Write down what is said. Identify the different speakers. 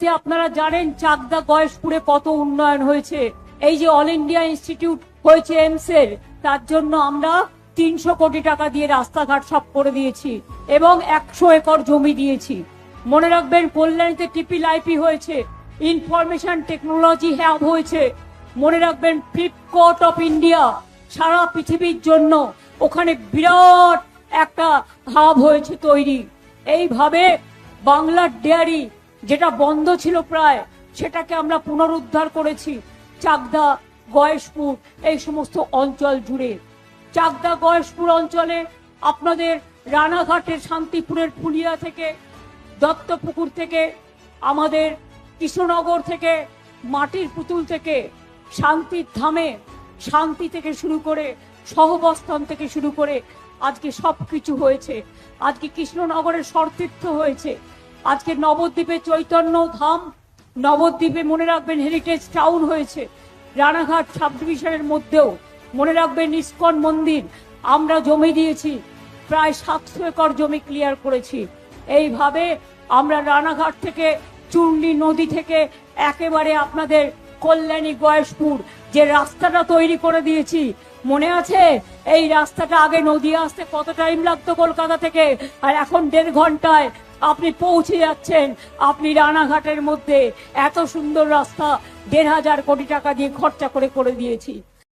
Speaker 1: ইতিমধ্যে আপনারা জানেন চাকদা গয়েশপুরে কত উন্নয়ন হয়েছে। এই যে অল ইন্ডিয়া ইনস্টিটিউট হয়েছে এইমস এর, তার জন্য আমরা 300 কোটি টাকা দিয়ে রাস্তাঘাট সব করে দিয়েছি এবং 100 একর জমি দিয়েছি। মনে রাখবেন কল্যাণীতে টিপি লাইপি হয়েছে, ইনফরমেশন টেকনোলজি হ্যাব হয়েছে। মনে রাখবেন ফ্লিপকার্ট অফ ইন্ডিয়া সারা পৃথিবীর জন্য ওখানে বিরাট একটা হাব হয়েছে তৈরি। এইভাবে বাংলার ডেয়ারি যেটা বন্ধ ছিল প্রায়, সেটাকে আমরা পুনরুদ্ধার করেছি চাকদা গয়েশপুর এই সমস্ত অঞ্চল জুড়ে। চাকদা গয়েশপুর অঞ্চলে আপনাদের রানাঘাটের শান্তিপুরের ফুলিয়া থেকে, দত্তপুকুর থেকে, আমাদের কৃষ্ণনগর থেকে, মাটির পুতুল থেকে, শান্তির ধামে শান্তি থেকে শুরু করে সহবস্থান থেকে শুরু করে আজকে সবকিছু হয়েছে। আজকে কৃষ্ণনগরের সতীর্থ হয়েছে, আজকে নবদ্বীপে চৈতন্য ধাম, নবদ্বীপে মনে রাখবেন হেরিটেজ টাউন হয়েছে, রানাঘাট সাব ডিভিশনের মধ্যেও মনে রাখবেন ইস্কন মন্দির আমরা জমি দিয়েছি, প্রায় 700 একর জমি ক্লিয়ার করেছি। এইভাবে আমরা রানাঘাট থেকে চূর্ণী নদী থেকে একেবারে আপনাদের কল্যাণী গয়েশপুর যে রাস্তাটা তৈরি করে দিয়েছি, মনে আছে এই রাস্তাটা আগে নদী আসতে কত টাইম লাগতো কলকাতা থেকে, আর এখন 1.5 ঘন্টায় আপনি পৌঁছে যাচ্ছেন। আপনি রানাঘাটের মধ্যে এত সুন্দর রাস্তা 1,500 কোটি টাকা দিয়ে খরচা করে দিয়েছি।